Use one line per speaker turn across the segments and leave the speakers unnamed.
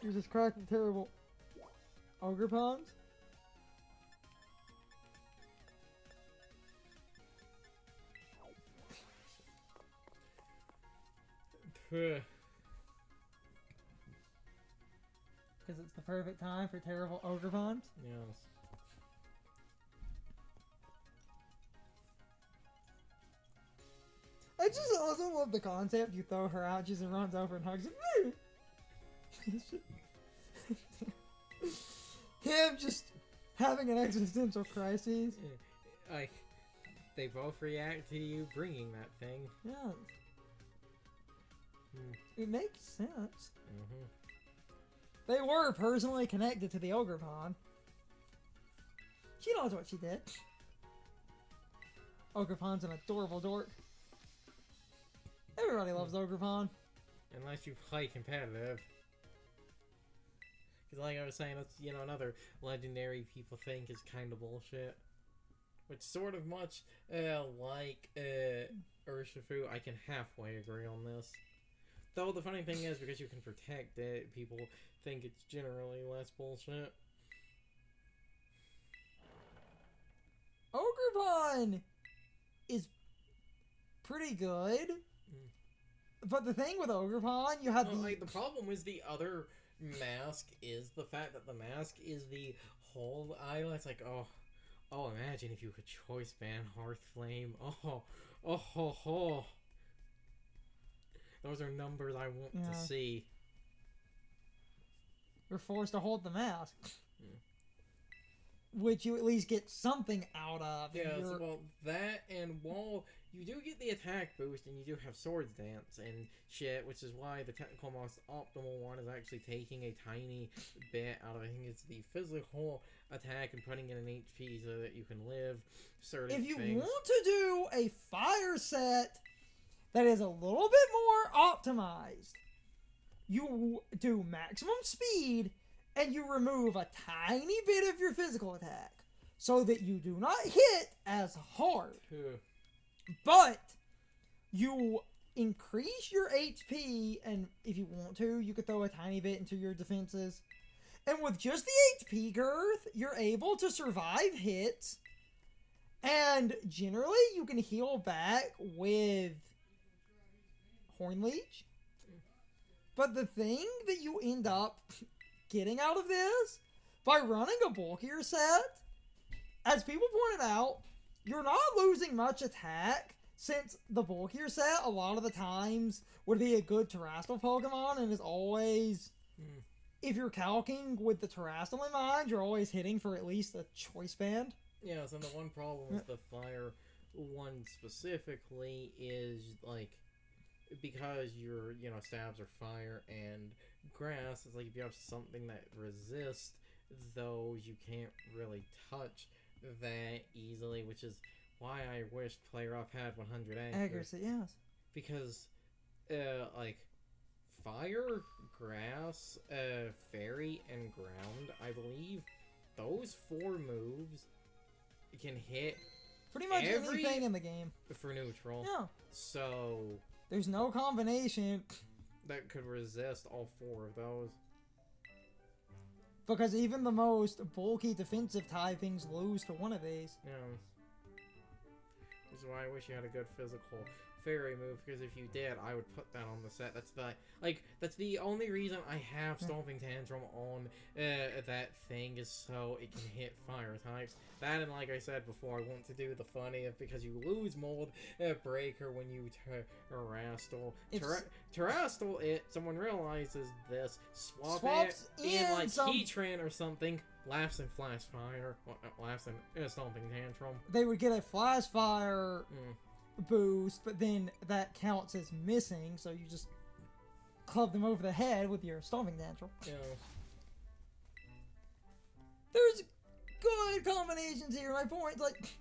You're just cracking terrible ogre puns. Because it's the perfect time for terrible ogre puns.
Yes.
I just also love the concept. You throw her out, she just runs over and hugs him. Him just having an existential crisis.
Like, they both react to you bringing that thing.
Yeah. It makes sense.
Mm-hmm.
They were personally connected to the ogre pond. She knows what she did. Ogre Pond's an adorable dork. Everybody loves Ogre Pond.
Unless you play competitive. Because like I was saying, that's, you know, another legendary people think is kind of bullshit. Which sort of much like Urshifu, I can halfway agree on this. Though the funny thing is, because you can protect it, people think it's generally less bullshit.
Ogre Pond is pretty good. But the thing with Ogre Pond, you have
the problem is the other mask is the fact that the mask is the whole island. It's like, oh, imagine if you could choice ban Hearthflame. Oh. Those are numbers I want to see.
You're forced to hold the mask. Which you at least get something out of.
Yeah, well, that, and while you do get the attack boost, and you do have Swords Dance and shit, which is why the technical most optimal one is actually taking a tiny bit out of, I think it's the physical attack and putting in an HP so that you can live certain things.
If you want to do a fire set that is a little bit more optimized, you do maximum speed, and you remove a tiny bit of your physical attack so that you do not hit as hard. But you increase your HP, and if you want to, you could throw a tiny bit into your defenses. And with just the HP girth, you're able to survive hits. And generally, you can heal back with Horn Leech. But the thing that you end up getting out of this, by running a bulkier set, as people pointed out, you're not losing much attack, since the bulkier set a lot of the times would be a good terrestrial Pokemon, and is always, if you're calcing with the terrestrial in mind, you're always hitting for at least a choice band.
Yeah, so the one problem with the fire one specifically is, like, because your, you know, stabs are fire and grass, it's like if you have something that resists those, you can't really touch that easily, which is why I wish Player Up had 100
accuracy. Yes.
Because, like, fire, grass, fairy, and ground, I believe, those 4 moves can hit
pretty much anything in the game.
For neutral.
Yeah.
So
there's no combination
that could resist all 4 of those.
Because even the most bulky defensive typings lose to one of these.
Yeah. This is why I wish you had a good physical fairy move, because if you did, I would put that on the set. That's the only reason I have Stomping Tantrum on that thing, is so it can hit fire types. That, and like I said before, I want to do the funny of, because you lose Mold Breaker when you Terrastal. Terrastal it, someone realizes this, swap it in like Heatran or something, laughs and Flash Fire, well, laughs and Stomping Tantrum.
They would get a Flash Fire boost, but then that counts as missing, so you just club them over the head with your Stomping Tantrum.
Yeah.
There's good combinations here. My point, like,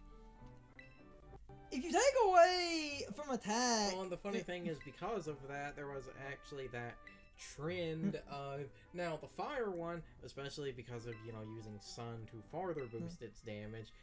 if you take away from attack...
Well, and the funny thing is, because of that, there was actually that trend of... Now, the fire one, especially because of, you know, using sun to farther boost its damage,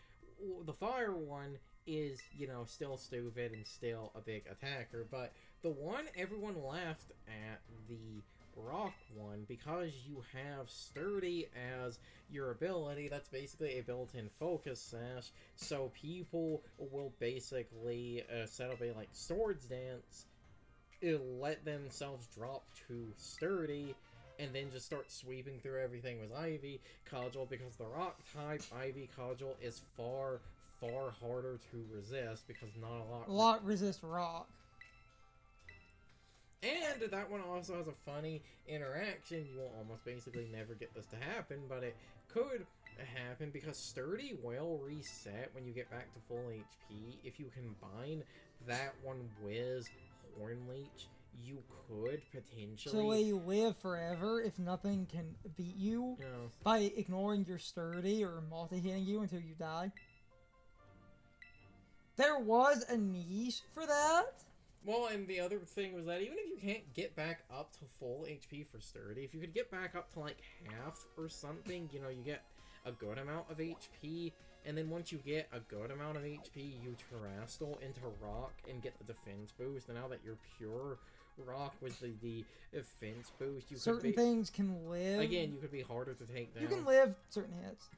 the fire one is, you know, still stupid and still a big attacker, but the one everyone laughed at the rock one, because you have sturdy as your ability, that's basically a built-in focus sash, so people will basically set up a like swords dance, let themselves drop to sturdy, and then just start sweeping through everything with Ivy Cudgel, because the rock type Ivy Cudgel is far harder to resist, because not a lot
resist rock.
And that one also has a funny interaction. You will almost basically never get this to happen, but it could happen because sturdy will reset when you get back to full HP. If you combine that one with Horn Leech, you could potentially...
So you live forever if nothing can beat you by ignoring your sturdy or multi-hitting you until you die. There was a niche for that.
Well, and the other thing was that even if you can't get back up to full HP for sturdy, if you could get back up to like half or something, you know, you get a good amount of HP, and then once you get a good amount of HP, you terrestrial into rock and get the defense boost. And now that you're pure rock with the defense boost, you
certain things can live.
Again, you could be harder to take down.
You can live certain hits.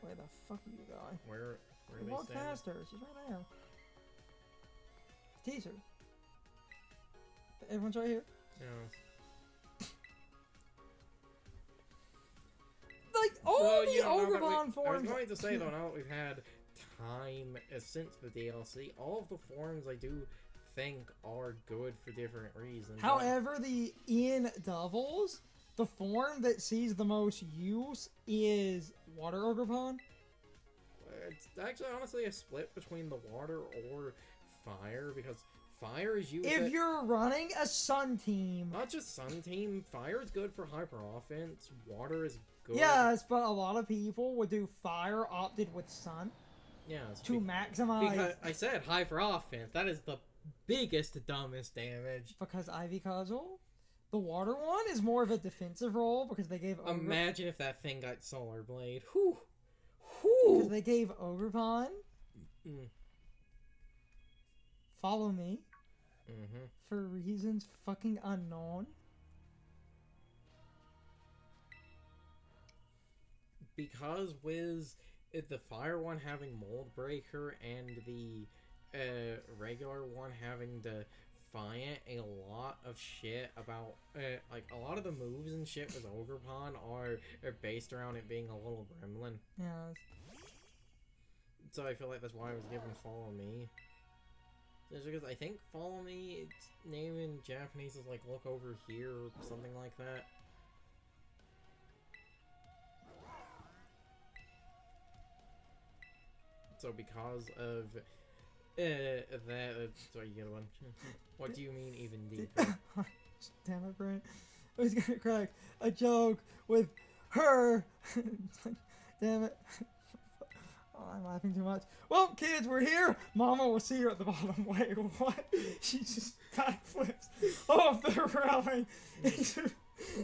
Where the fuck are you going?
Where are they
walk
standing?
faster. She's right there. Teaser. Everyone's right here.
Yeah.
Like all the Ogremon forms.
I was going to say though, now that we've had time since the DLC, all of the forms I do think are good for different reasons.
However, in Doubles, the form that sees the most use is Water Ogremon.
It's actually honestly a split between the water or fire, because fire is used.
If you're running a Sun team,
not just Sun team, fire is good for hyper offense. Water is good.
Yes, but a lot of people would do fire opted with Sun.
Yes,
to maximize.
Because I said hyper offense. That is the biggest, dumbest damage.
Because Ivy Cudgel. The water one is more of a defensive role because they gave
Imagine if that thing got Solar Blade. Whew. Whew.
Because they gave Ogremon. Follow me. For reasons fucking unknown.
Because with the fire one having Mold Breaker and the regular one having Defiant, a lot of shit about like a lot of the moves and shit with Ogremon are based around it being a little gremlin.
Yes.
So I feel like that's why I was given Follow Me. Just because I think Follow Me, its name in Japanese is like Look Over Here or something like that. So because of that, sorry, you get one. What do you mean even deeper?
Damn it, Brent. I was gonna crack a joke with her. Damn it. Oh, I'm laughing too much. Well, kids, we're here. Mama will see you at the bottom. Wait, what? She just backflips off the railing.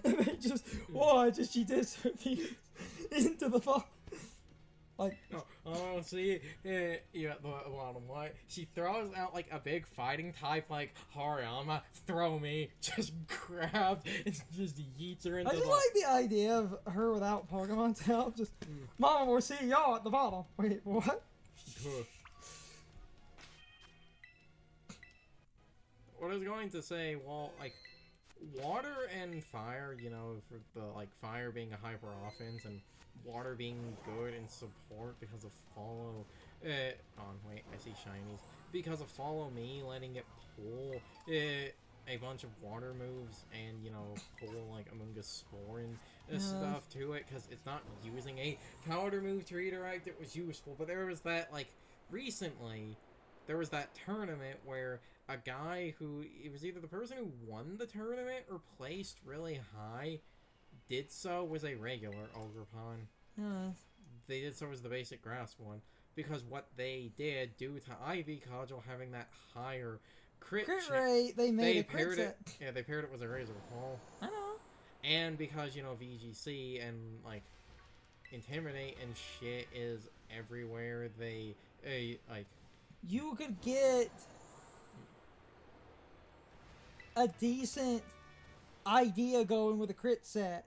And they just watch as she disappears into the bottom. Like,
oh, see, you at the bottom, what? She throws out, like, a big fighting type, like, Hariyama, throw me, just grabs, and just yeets her into
I just like the idea of her without Pokemon's help, just, Mama, we'll see y'all at the bottom. Wait, what?
What I was going to say, well, like, water and fire, you know, for the, like, fire being a hyper offense, and water being good in support because of Follow... wait, I see shinies. Because of Follow Me, letting it pull a bunch of water moves and, you know, pull, like, Amoonguss Spore and stuff to it, because it's not using a powder move to redirect. It was useful, but there was that, like, recently, there was that tournament where a guy who... It was either the person who won the tournament or placed really high... did so was a regular Ogrepon.
Yes.
They did so as the basic grass one. Because what they did, due to Ivy Cudgel having that higher crit
rate, they made a crit
paired
set.
Yeah, they paired it with a Razor Claw.
I know.
And because, you know, VGC and, like, intimidate and shit is everywhere. They like
You could get a decent idea going with a crit set.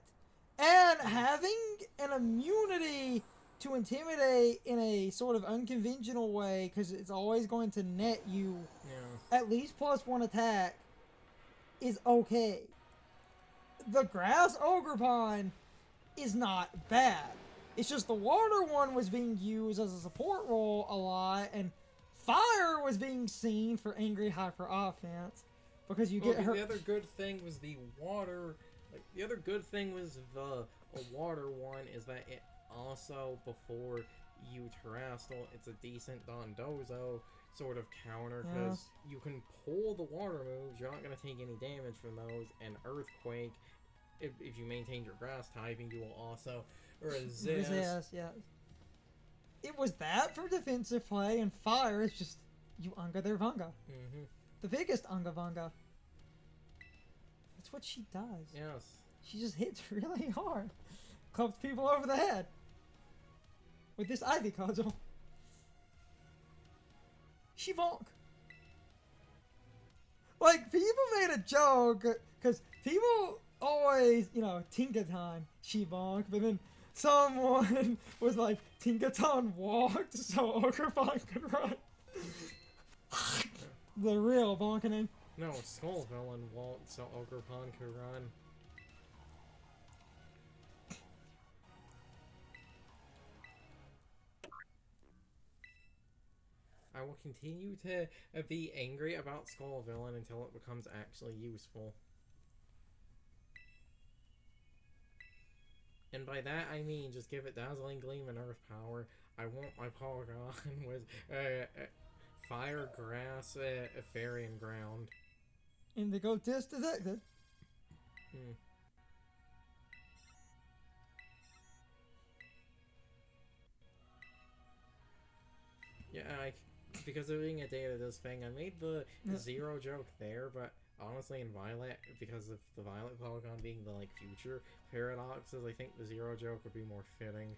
And having an immunity to intimidate in a sort of unconventional way, because it's always going to net you at least +1 attack, is okay. The grass ogre pond is not bad. It's just the water one was being used as a support role a lot, and fire was being seen for angry hyper offense because you get hurt.
The other good thing was the water. Like the other good thing was the water one is that it also, before you terrestrial, it's a decent Dondozo sort of counter because you can pull the water moves. You're not going to take any damage from those, and earthquake. If you maintain your grass typing, you will also resist.
Yeah. It was that for defensive play, and fire is just you Unga their Vanga. The biggest Unga Vanga. That's what she does.
Yes.
She just hits really hard. Clubs people over the head. With this Ivy cudgel. She bonk. Like, people made a joke, because people always, Tinkaton, she bonk, but then someone was like, Tinkaton walked so Ogrefon could run. The real bonkening.
No, Skull Villain walked so Ogrepon could run. I will continue to be angry about Skull Villain until it becomes actually useful. And by that I mean just give it Dazzling Gleam and Earth Power. I want my Polygon with Fire, Grass, Fairy, and Ground.
Indigo Disc detected.
Yeah, because of being a data this thing, I made the zero joke there, but honestly in Violet, because of the Violet Polygon being the future paradoxes, I think the zero joke would be more fitting.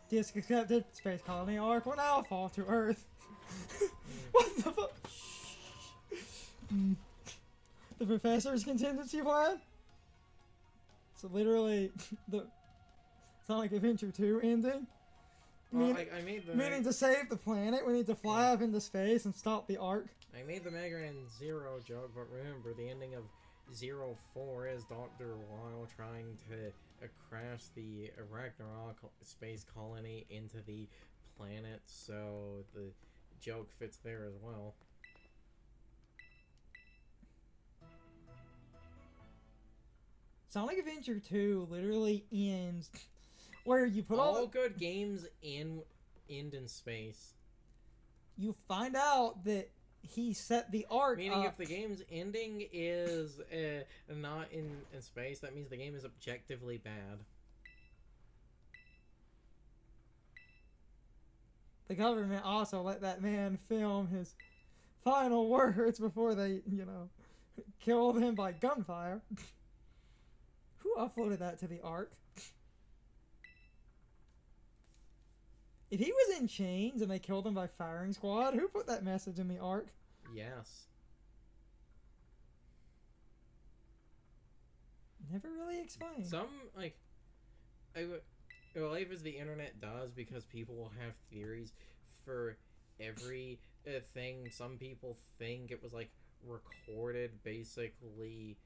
Disc accepted. Space Colony Arc will now fall to Earth. What the fuck? The Professor's contingency plan? So literally, the Sonic Adventure 2 ending?
Well, I made the...
Meaning to save the planet, we need to fly up into space and stop the arc.
I made the Mega Man Zero joke, but remember, the ending of Zero 4 is Dr. Weil trying to crash the Ragnarok space colony into the planet, so the joke fits there as well.
Sonic Adventure 2 literally ends where you put
all good games end in space.
You find out that he set the arc
Meaning
up.
if the game's ending is not in space, that means the game is objectively bad.
The government also let that man film his final words before they, killed him by gunfire. Who uploaded that to the arc? If he was in chains and they killed him by firing squad, who put that message in the arc?
Yes.
Never really explained.
Some, life as the internet does, because people will have theories for every thing. Some people think it was, recorded, basically,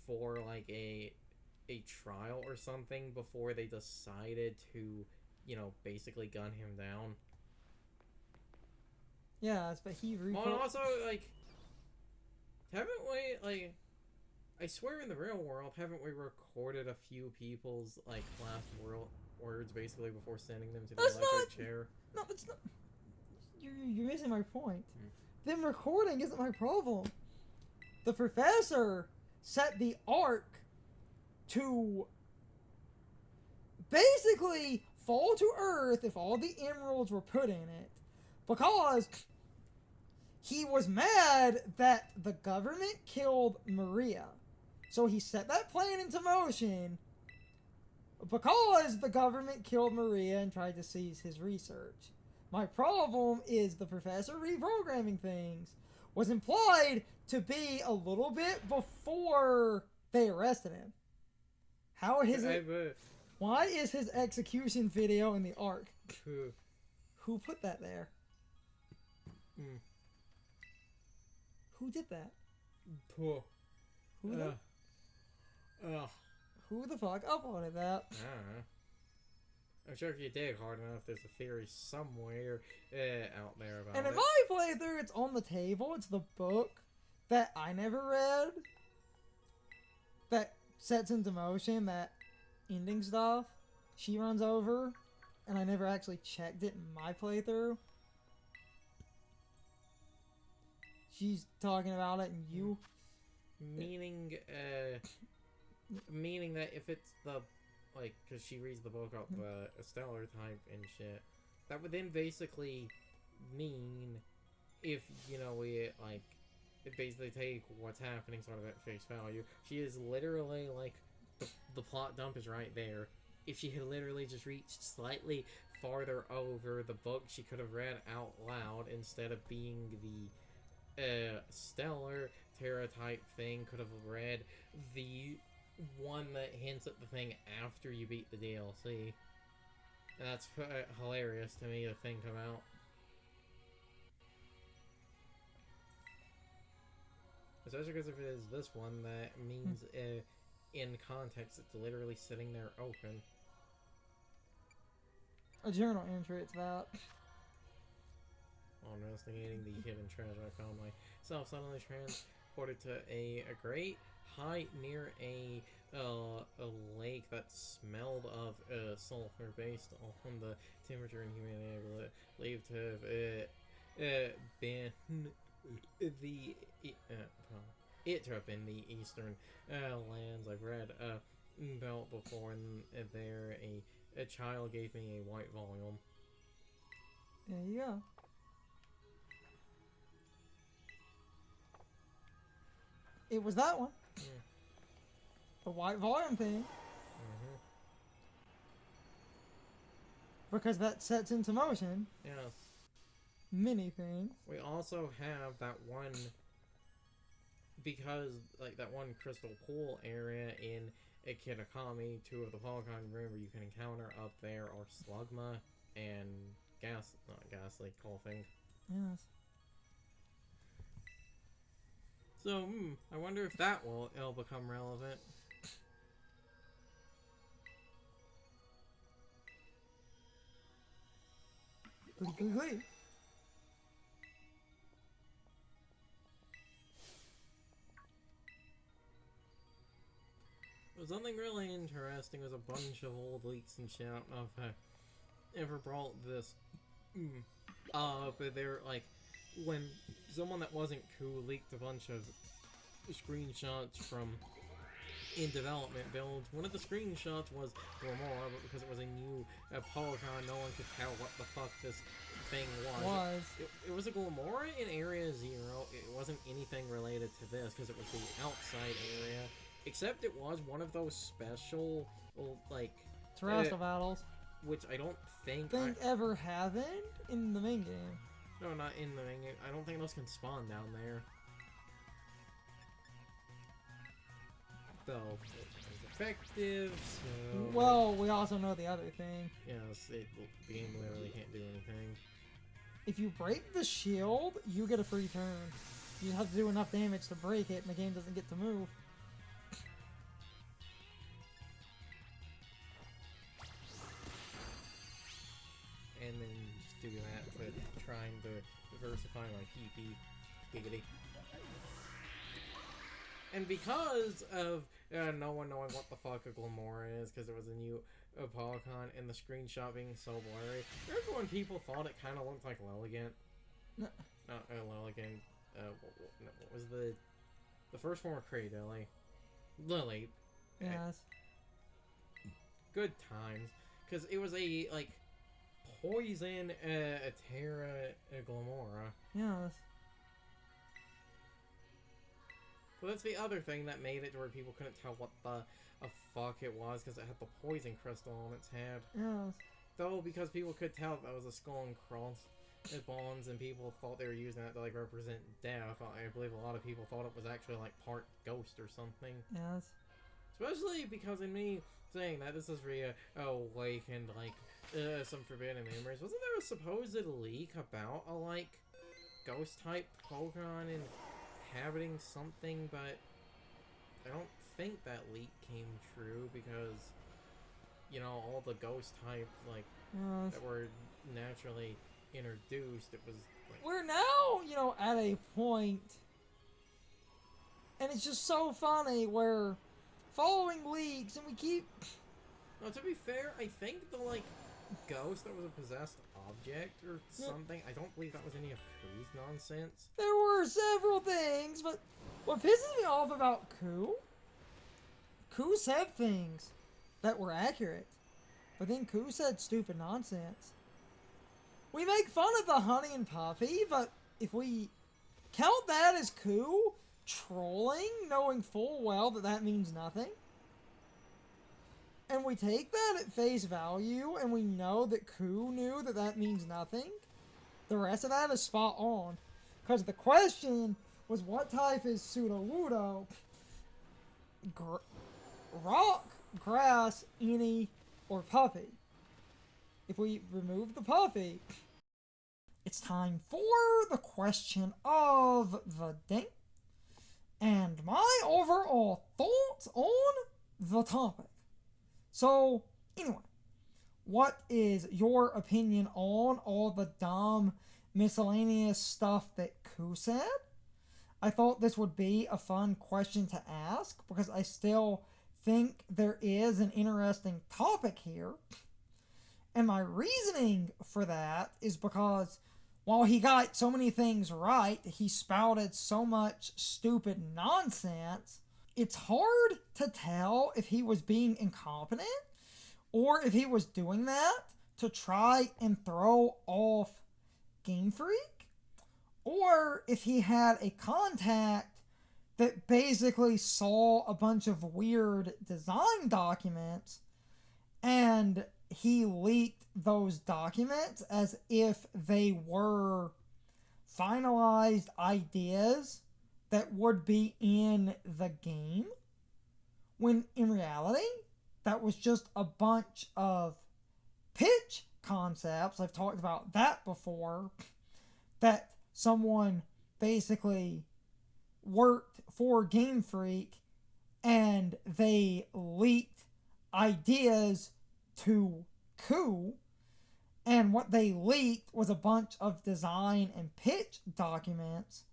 for, a trial or something before they decided to, basically gun him down.
Yeah, but he
Well, and also, haven't we, I swear in the real world, haven't we recorded a few people's, last words, basically, before sending them to the electric chair?
No, it's not. You're missing my point. Them recording isn't my problem. The professor set the arc to basically fall to Earth if all the emeralds were put in it, because he was mad that the government killed Maria. So he set that plan into motion because the government killed Maria and tried to seize his research. My problem is the professor reprogramming things was implied to be a little bit before they arrested him. Why is his execution video in the Ark? Who put that there? Who did that? Who the fuck uploaded that?
I don't know. I'm sure if you dig hard enough, there's a theory somewhere out there about it.
And in my playthrough, it's on the table. It's the book that I never read that sets into motion that ending stuff. She runs over, and I never actually checked it in my playthrough. She's talking about it, and you...
Meaning that if it's the... Like, because she reads the book about the stellar type and shit, that would then basically mean if, you know, we, like, it basically take what's happening sort of at face value. She is literally, like, the plot dump is right there. If she had literally just reached slightly farther over the book she could have read out loud instead of being the stellar Terra type thing, could have read the one that hints at the thing after you beat the DLC. And that's hilarious to me to think about. Especially because if it is this one, that means in context it's literally sitting there open.
A journal entry, it's that.
While investigating the hidden treasure, I found myself suddenly transported to a great height near a lake that smelled of sulfur based on the temperature and humidity I believe to have been the it to have been the eastern lands I've read about before, and there a child gave me a white volume.
There you go. It was that one.
Yeah.
The white volume thing. Because that sets into motion
Yes.
many things.
We also have that one, because like that one crystal pool area in Kitakami, two of the Pokémon room where you can encounter up there are Slugma and Ghastly Coughing.
Yes.
So, I wonder if that will become relevant.
Glee.
Something really interesting was a bunch of old leaks and shit. I don't know if I ever brought this but they're like, when someone that wasn't cool leaked a bunch of screenshots from in development builds. One of the screenshots was Glamora, but because it was a new Polygon, no one could tell what the fuck this thing was. It was a Glamora in Area 0. It wasn't anything related to this, because it was the outside area. Except it was one of those special, like...
terrestrial battles.
Which I don't think...
ever happened in the main game.
No, not in the main game. I don't think those can spawn down there. Though, it's effective, so...
Well, we also know the other thing.
Yes, the game literally can't do anything.
If you break the shield, you get a free turn. You have to do enough damage to break it, and the game doesn't get to move.
And then just do that to trying to diversify my PP. Giggity. And because of no one knowing what the fuck a Glamora is, because it was a new Polygon, and the screenshot being so blurry, remember when people thought it kind of looked like Lilligant?
No.
Not Lilligant. What was the first form of Cradilly? Lily.
Yes.
Good times. Because it was a, like, poison Terra Glamora.
Yes.
So that's the other thing that made it to where people couldn't tell what the fuck it was, because it had the poison crystal on its head.
Yes.
Though, because people could tell that was a skull and cross bones, and people thought they were using that to, like, represent death. I believe a lot of people thought it was actually, like, part ghost or something.
Yes.
Especially because in me saying that, this is reawakened, like, some forbidden memories. Wasn't there a supposed leak about a, like, ghost-type Pokemon inhabiting something, but I don't think that leak came true because, you know, all the ghost-type, like,
Yes.
that were naturally introduced, it was, like...
We're now, you know, at a point, and it's just so funny, where following leaks, and we keep...
No, to be fair, I think the, like, ghost that was a possessed object or something, I don't believe that was any of Ku's nonsense.
There were several things, but what pisses me off about Ku said things that were accurate, but then Ku said stupid nonsense. We make fun of the Honey and Puffy, but if we count that as Ku trolling, knowing full well that that means nothing, and we take that at face value, and we know that Ku knew that that means nothing, the rest of that is spot on. Because the question was, what type is Sudowoodo? Rock, grass, any, or puppy? If we remove the puppy, it's time for the question of the day and my overall thoughts on the topic. So, anyway, what is your opinion on all the dumb miscellaneous stuff that Ku said? I thought this would be a fun question to ask because I still think there is an interesting topic here. And my reasoning for that is because while he got so many things right, he spouted so much stupid nonsense. It's hard to tell if he was being incompetent or if he was doing that to try and throw off Game Freak, or if he had a contact that basically saw a bunch of weird design documents and he leaked those documents as if they were finalized ideas that would be in the game, when in reality, that was just a bunch of pitch concepts. I've talked about that before, that someone basically worked for Game Freak and they leaked ideas to Ku, and what they leaked was a bunch of design and pitch documents,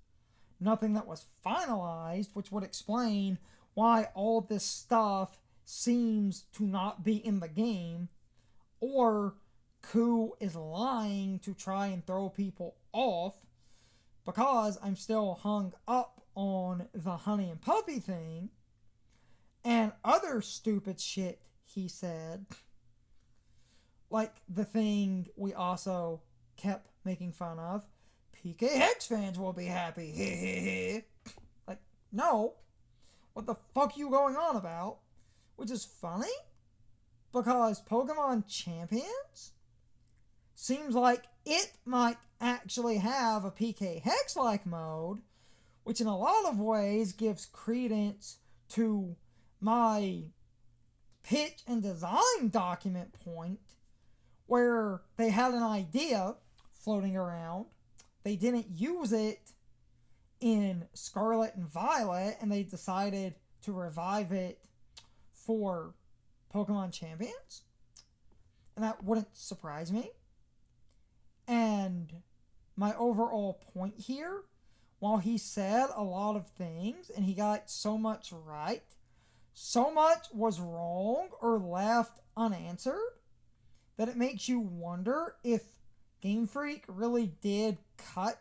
nothing that was finalized, which would explain why all this stuff seems to not be in the game, or Ku is lying to try and throw people off, because I'm still hung up on the Honey and Puppy thing and other stupid shit he said, like the thing we also kept making fun of, PK Hex fans will be happy. Like, no. What the fuck you going on about? Which is funny, because Pokemon Champions seems like it might actually have a PK Hex-like mode, which in a lot of ways gives credence to my pitch and design document point, where they had an idea floating around, they didn't use it in Scarlet and Violet, and they decided to revive it for Pokemon Champions. And that wouldn't surprise me. And my overall point here, while he said a lot of things and he got so much right, so much was wrong or left unanswered that it makes you wonder if Game Freak really did cut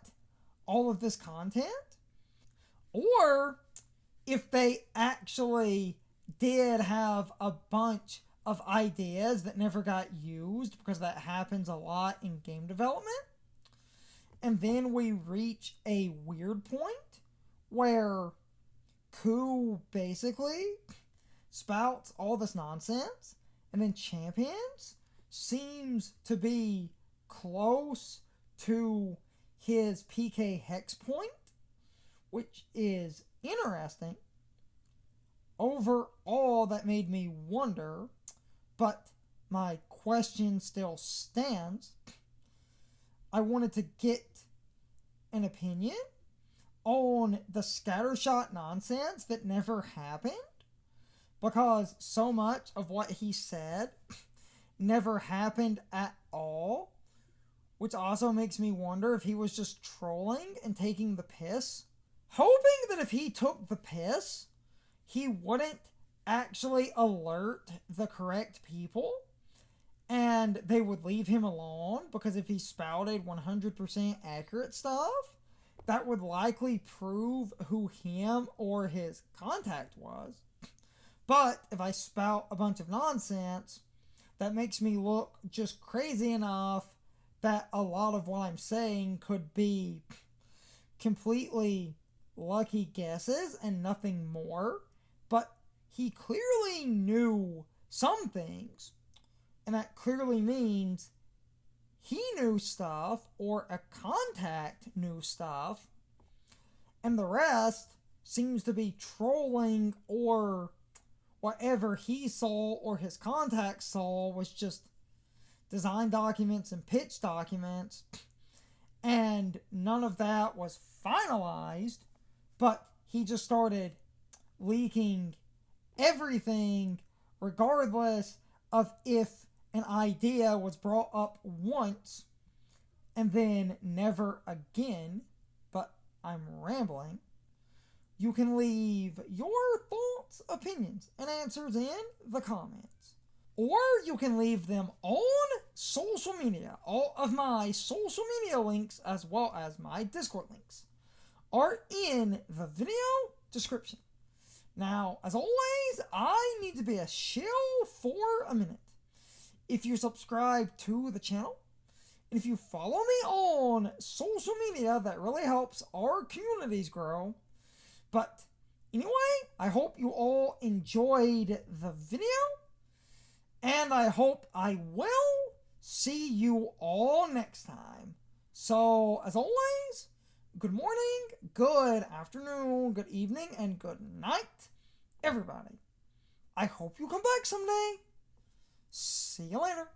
all of this content, or if they actually did have a bunch of ideas that never got used, because that happens a lot in game development. And then we reach a weird point where who basically spouts all this nonsense, and then Champions seems to be close to his PK hex point, which is interesting. Overall, that made me wonder, but my question still stands. I wanted to get an opinion on the scattershot nonsense that never happened, because so much of what he said never happened at all, which also makes me wonder if he was just trolling and taking the piss, hoping that if he took the piss, he wouldn't actually alert the correct people and they would leave him alone, because if he spouted 100% accurate stuff, that would likely prove who him or his contact was. But if I spout a bunch of nonsense, that makes me look just crazy enough that a lot of what I'm saying could be completely lucky guesses and nothing more. But he clearly knew some things, and that clearly means he knew stuff, or a contact knew stuff, and the rest seems to be trolling, or whatever he saw or his contact saw was just design documents and pitch documents, and none of that was finalized, but he just started leaking everything regardless of if an idea was brought up once and then never again. But I'm rambling. You can leave your thoughts, opinions, and answers in the comments. Or you can leave them on social media. All of my social media links, as well as my Discord links, are in the video description. Now, as always, I need to be a shill for a minute. If you subscribe to the channel, and if you follow me on social media, that really helps our communities grow. But anyway, I hope you all enjoyed the video, and I hope I will see you all next time. So, as always, good morning, good afternoon, good evening, and good night, everybody. I hope you come back someday. See you later.